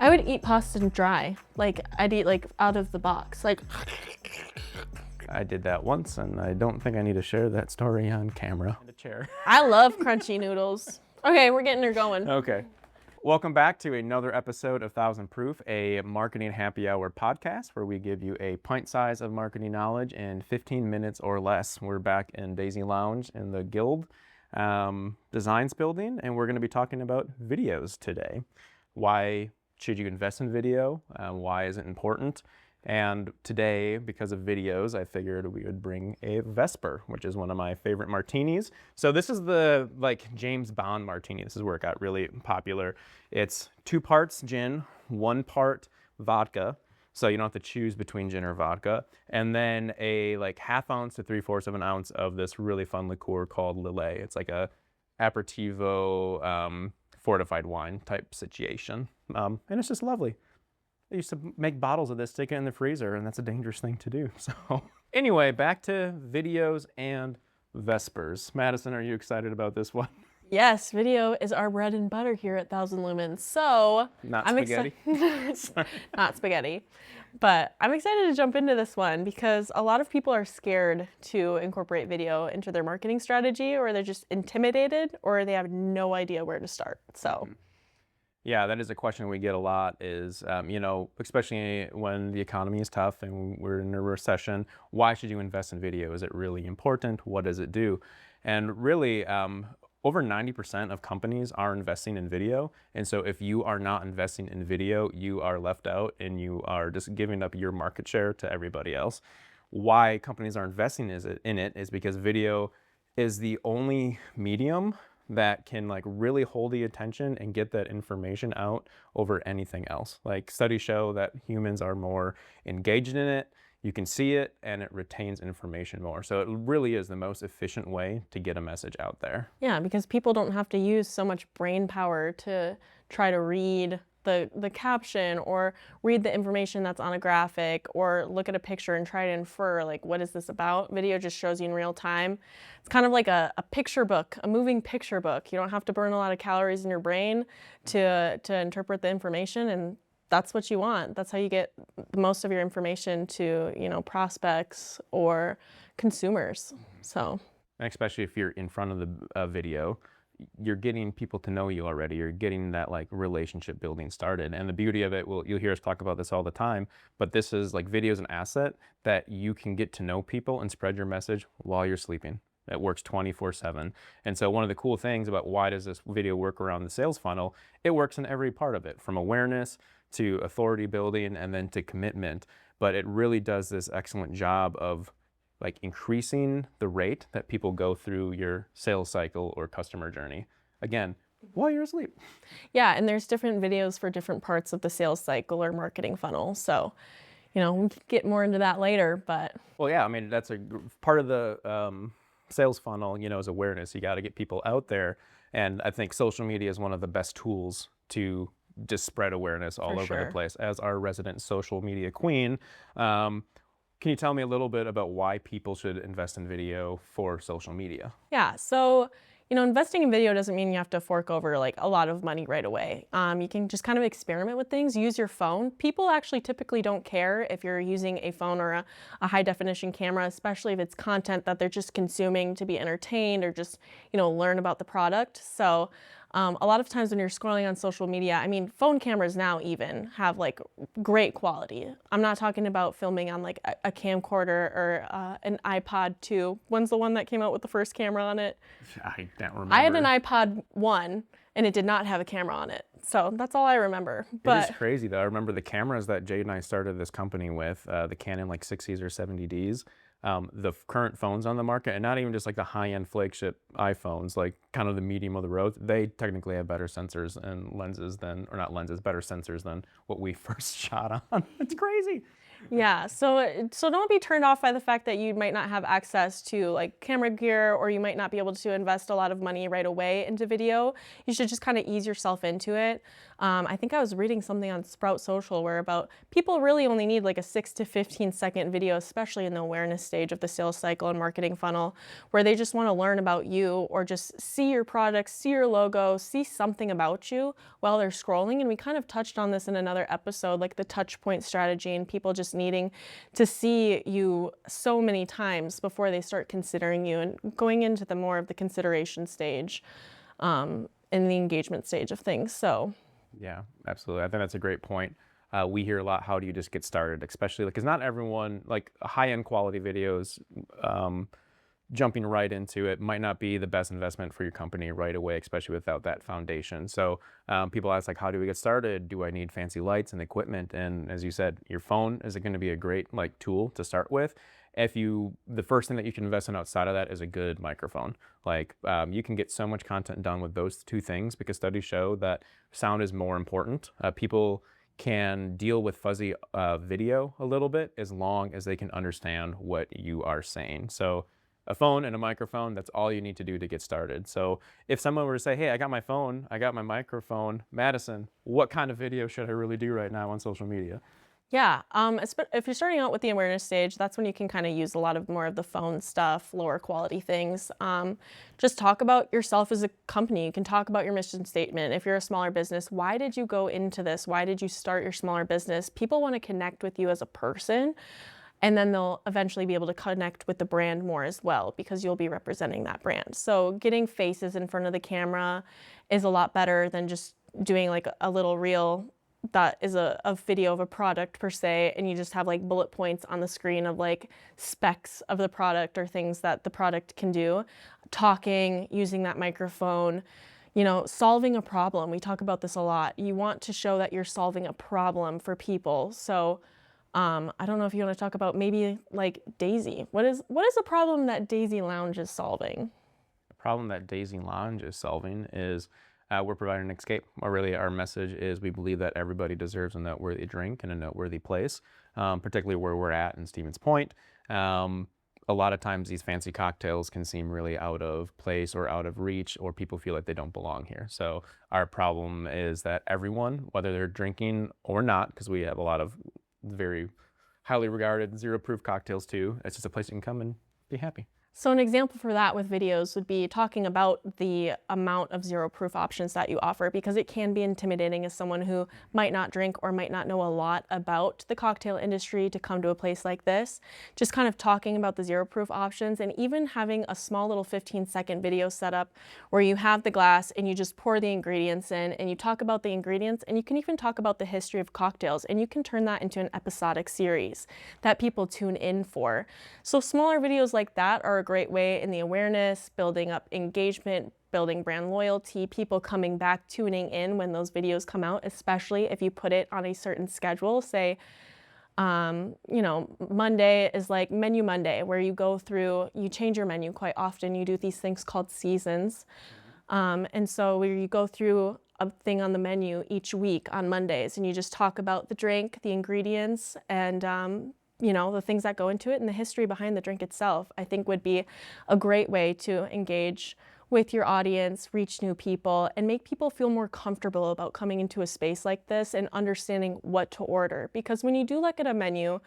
I would eat pasta dry. Like, I'd eat like out of the box. Like, I did that once, and I don't think I need to share that story on camera. In a chair. I love crunchy noodles. Okay, we're getting her going. Okay. Welcome back to another episode of Thousand Proof, a marketing happy hour podcast where we give you a pint size of marketing knowledge in 15 minutes or less. We're back in Daisy Lounge in the Guild Designs building, and we're going to be talking about videos today. Why should you invest in video? Why is it important? And today, because of videos, I figured we would bring a Vesper, which is one of my favorite martinis. So this is the James Bond martini. This is where it got really popular. It's 2 parts gin, 1 part vodka. So you don't have to choose between gin or vodka. And then a ½ ounce to 3/4 of an ounce of this really fun liqueur called Lillet. It's like a aperitivo fortified wine type situation. And it's just lovely. I used to make bottles of this, stick it in the freezer, and that's a dangerous thing to do. So anyway, back to videos and Vespers. Madison, are you excited about this one? Yes, video is our bread and butter here at Thousand Lumens. So Not spaghetti. Not spaghetti. But I'm excited to jump into this one because a lot of people are scared to incorporate video into their marketing strategy, or they're just intimidated, or they have no idea where to start. So. Yeah, that is a question we get a lot is, especially when the economy is tough and we're in a recession, why should you invest in video? Is it really important? What does it do? And really, over 90% of companies are investing in video. And so if you are not investing in video, you are left out and you are just giving up your market share to everybody else. Why companies are investing in it is because video is the only medium that can really hold the attention and get that information out over anything else. Studies show that humans are more engaged in it, you can see it, and it retains information more. So it really is the most efficient way to get a message out there. Yeah, because people don't have to use so much brain power to try to read the caption or read the information that's on a graphic or look at a picture and try to infer what is this about. Video just shows you in real time. It's kind of like a picture book, a moving picture book. You don't have to burn a lot of calories in your brain to interpret the information, and that's what you want. That's how you get most of your information to prospects or consumers. So, and especially if you're in front of the video, you're getting people to know you already. You're getting that relationship building started. And the beauty of it, you'll hear us talk about this all the time, but this is video is an asset that you can get to know people and spread your message while you're sleeping. It works 24/7. And so one of the cool things about why does this video work around the sales funnel, it works in every part of it, from awareness to authority building and then to commitment. But it really does this excellent job of increasing the rate that people go through your sales cycle or customer journey. Again, while you're asleep. Yeah, and there's different videos for different parts of the sales cycle or marketing funnel. So, we can get more into that later, but. Well, yeah, I mean, that's a part of the sales funnel, is awareness. You got to get people out there. And I think social media is one of the best tools to just spread awareness all over the place. As our resident social media queen, can you tell me a little bit about why people should invest in video for social media? Yeah, so, investing in video doesn't mean you have to fork over a lot of money right away. You can just kind of experiment with things, use your phone. People actually typically don't care if you're using a phone or a high definition camera, especially if it's content that they're just consuming to be entertained or just, learn about the product. So a lot of times when you're scrolling on social media, phone cameras now even have great quality. I'm not talking about filming on a camcorder or an iPod 2. When's the one that came out with the first camera on it? I don't remember. I had an iPod 1 and it did not have a camera on it. So that's all I remember. But it is crazy though. I remember the cameras that Jade and I started this company with, the Canon 60s or 70Ds. The current phones on the market, and not even just the high-end flagship iPhones, kind of the medium of the road, they technically have better sensors and lenses better sensors than what we first shot on. It's crazy. Yeah, so don't be turned off by the fact that you might not have access to like camera gear or you might not be able to invest a lot of money right away into video. You should just kind of ease yourself into it. I think I was reading something on Sprout Social where about people really only need like a 6 to 15 second video, especially in the awareness stage of the sales cycle and marketing funnel, where they just want to learn about you or just see your products, see your logo, see something about you while they're scrolling. And we kind of touched on this in another episode, like the touch point strategy and people just needing to see you so many times before they start considering you and going into the more of the consideration stage in the engagement stage of things. So Yeah, absolutely. I think that's a great point. We hear a lot, how do you just get started? Especially because not everyone, like high-end quality videos, jumping right into it might not be the best investment for your company right away, especially without that foundation. So people ask like, how do we get started? Do I need fancy lights and equipment? And as you said, your phone is going to be a great like tool to start with. The first thing that you can invest in outside of that is a good microphone. Like you can get so much content done with those two things because studies show that sound is more important. People can deal with fuzzy video a little bit as long as they can understand what you are saying. So a phone and a microphone, that's all you need to do to get started. So if someone were to say, hey, I got my phone, I got my microphone, Madison, what kind of video should I really do right now on social media? yeah, if you're starting out with the awareness stage, that's when you can kind of use a lot of more of the phone stuff, lower quality things. Just talk about yourself as a company. You can talk about your mission statement. If you're a smaller business, why did you go into this? Why did you start your smaller business? People want to connect with you as a person, and then they'll eventually be able to connect with the brand more as well because you'll be representing that brand. So getting faces in front of the camera is a lot better than just doing like a little reel that is a video of a product per se, and you just have like bullet points on the screen of like specs of the product or things that the product can do. Talking, using that microphone, solving a problem. We talk about this a lot. You want to show that you're solving a problem for people. So I don't know if you want to talk about maybe like Daisy. What is a problem that Daisy Lounge is solving? The problem that Daisy Lounge is solving is we're providing an escape. Or really, our message is we believe that everybody deserves a noteworthy drink in a noteworthy place, particularly where we're at in Stevens Point. A lot of times these fancy cocktails can seem really out of place or out of reach, or people feel like they don't belong here. So our problem is that everyone, whether they're drinking or not, because we have a lot of very highly regarded zero proof cocktails too, it's just a place you can come and be happy. So an example for that with videos would be talking about the amount of zero proof options that you offer, because it can be intimidating as someone who might not drink or might not know a lot about the cocktail industry to come to a place like this. Just kind of talking about the zero proof options and even having a small little 15-second video setup where you have the glass and you just pour the ingredients in and you talk about the ingredients, and you can even talk about the history of cocktails, and you can turn that into an episodic series that people tune in for. So smaller videos like that are a great way in the awareness, building up engagement, building brand loyalty, people coming back, tuning in when those videos come out, especially if you put it on a certain schedule. Say, Monday is like Menu Monday, where you go through, you change your menu quite often. You do these things called seasons. And so where you go through a thing on the menu each week on Mondays, and you just talk about the drink, the ingredients, and the things that go into it and the history behind the drink itself, I think would be a great way to engage with your audience, reach new people, and make people feel more comfortable about coming into a space like this and understanding what to order. Because when you do look at a menu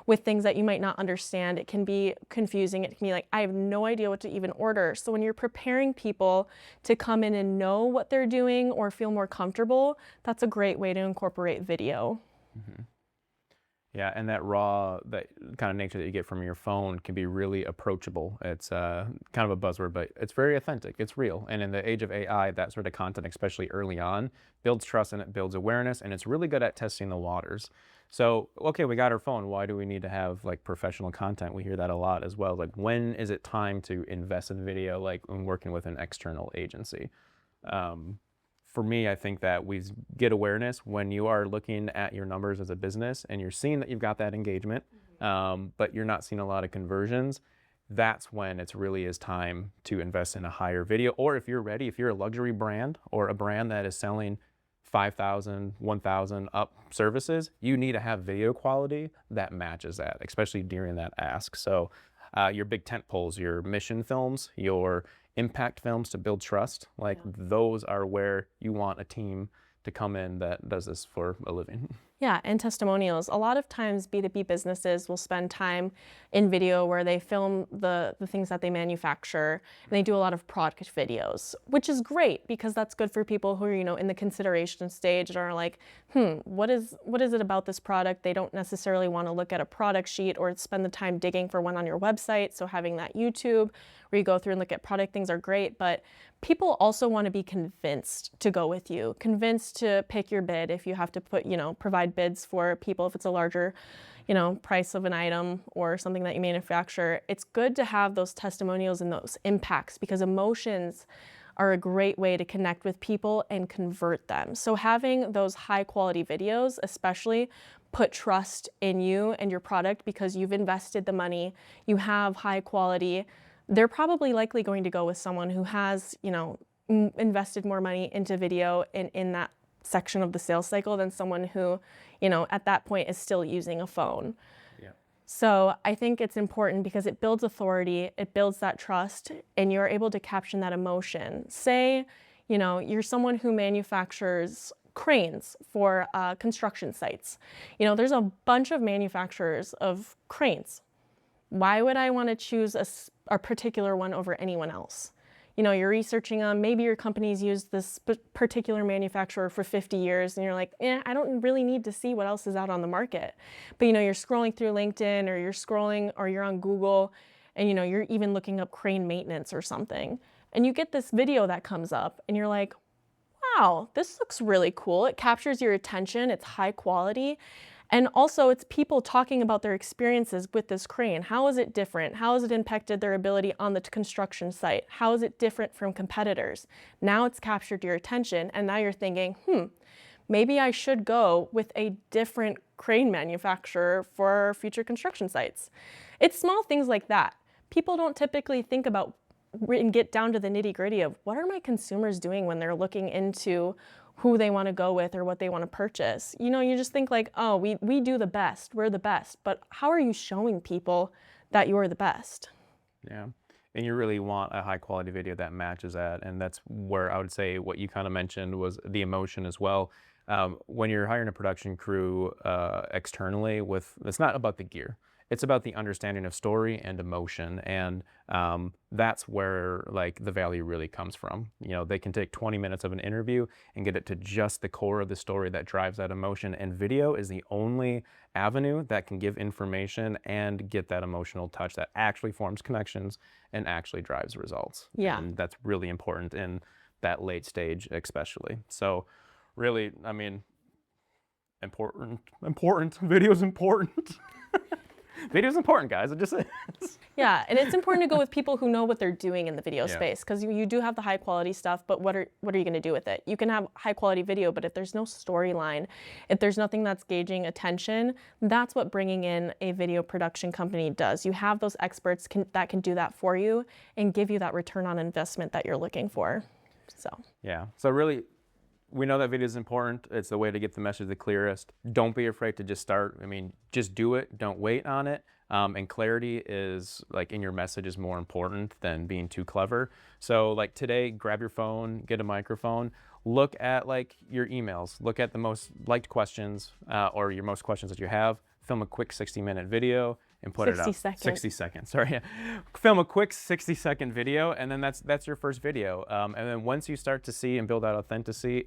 with things that you might not understand, it can be confusing. It can be like, I have no idea what to even order. So when you're preparing people to come in and know what they're doing or feel more comfortable, that's a great way to incorporate video. Mm-hmm. Yeah, and that raw, that kind of nature that you get from your phone can be really approachable. It's kind of a buzzword, but it's very authentic. It's real. And in the age of AI, that sort of content, especially early on, builds trust and it builds awareness, and it's really good at testing the waters. So, okay, we got our phone. Why do we need to have like professional content? We hear that a lot as well. Like, when is it time to invest in video, like when working with an external agency? For me, I think that we get awareness when you are looking at your numbers as a business and you're seeing that you've got that engagement, but you're not seeing a lot of conversions. That's when it really is time to invest in a higher video. Or if you're ready, if you're a luxury brand or a brand that is selling 5,000, 1,000 up services, you need to have video quality that matches that, especially during that ask. So your big tent poles, your mission films, your impact films to build trust, like those are where you want a team to come in that does this for a living. Yeah, and testimonials. A lot of times B2B businesses will spend time in video where they film the things that they manufacture, and they do a lot of product videos, which is great because that's good for people who are, in the consideration stage and are like, what is it about this product? They don't necessarily want to look at a product sheet or spend the time digging for one on your website. So having that YouTube where you go through and look at product things are great, but people also want to be convinced to go with you, convinced to pick your bid if you have to provide bids for people if it's a larger, price of an item or something that you manufacture. It's good to have those testimonials and those impacts because emotions are a great way to connect with people and convert them. So having those high quality videos, especially, put trust in you and your product because you've invested the money, you have high quality. They're probably likely going to go with someone who has, invested more money into video in that section of the sales cycle than someone who, at that point is still using a phone. Yeah. So I think it's important because it builds authority, it builds that trust, and you're able to caption that emotion. Say, you're someone who manufactures cranes for construction sites. There's a bunch of manufacturers of cranes. Why would I want to choose a particular one over anyone else? You're researching them, maybe your company's used this particular manufacturer for 50 years and you're like, I don't really need to see what else is out on the market. But you're scrolling through LinkedIn or you're on Google and you're even looking up crane maintenance or something. And you get this video that comes up and you're like, wow, this looks really cool. It captures your attention, it's high quality. And also it's people talking about their experiences with this crane. How is it different? How has it impacted their ability on the construction site? How is it different from competitors? Now it's captured your attention and now you're thinking, maybe I should go with a different crane manufacturer for future construction sites. It's small things like that. People don't typically think about and get down to the nitty-gritty of what are my consumers doing when they're looking into who they want to go with or what they want to purchase. You just think like, oh, we do the best, we're the best, but how are you showing people that you're the best? Yeah, and you really want a high quality video that matches that, and that's where I would say what you kind of mentioned was the emotion as well. When you're hiring a production crew externally, it's not about the gear. It's about the understanding of story and emotion, and that's where like the value really comes from. They can take 20 minutes of an interview and get it to just the core of the story that drives that emotion, and video is the only avenue that can give information and get that emotional touch that actually forms connections and actually drives results. Yeah. And that's really important in that late stage especially. So really, I mean, important, video's important. Video's important, guys. It just is. Yeah, and it's important to go with people who know what they're doing in the video space because you do have the high quality stuff, but what are you going to do with it? You can have high quality video, but if there's no storyline, if there's nothing that's gauging attention, that's what bringing in a video production company does. You have those experts that can do that for you and give you that return on investment that you're looking for. So really, we know that video is important. It's the way to get the message the clearest. Don't be afraid to just start. I mean, just do it. Don't wait on it. And clarity is like in your message is more important than being too clever. So like today, grab your phone, get a microphone, look at like your emails, look at the most liked questions or your most questions that you have, film a quick 60-minute video and put it up. 60 seconds, sorry. Yeah. Film a quick 60-second video, and then that's your first video. And then once you start to see and build out authenticity,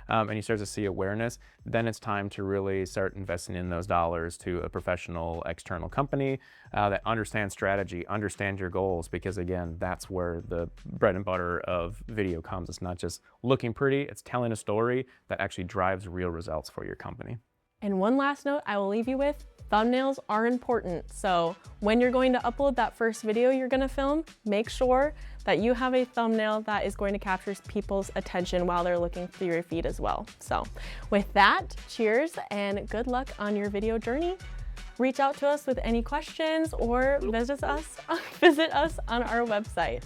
and you start to see awareness, then it's time to really start investing in those dollars to a professional external company that understands strategy, understands your goals, because again, that's where the bread and butter of video comes. It's not just looking pretty, it's telling a story that actually drives real results for your company. And one last note I will leave you with, thumbnails are important. So when you're going to upload that first video you're going to film, make sure that you have a thumbnail that is going to capture people's attention while they're looking through your feed as well. So with that, cheers and good luck on your video journey. Reach out to us with any questions or visit us on our website.